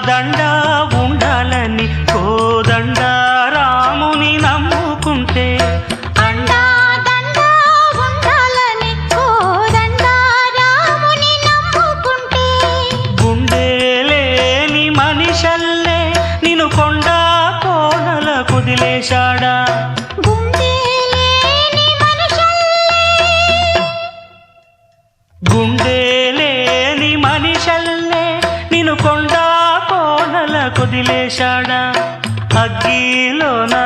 దండా ఉండాలని కోదండ రాముని నమ్ముకుంటే అండా దండా ఉండాలని కోదండ రాముని నమ్ముకుంటే గుండె లేని మనిషల్లే నిన్ను కొండ కోనల కుదిలేశాడా గుండె లేని మనిషల్లే నిన్ను కొండ కోనల కుదిలేశాడా అగ్గిలో నా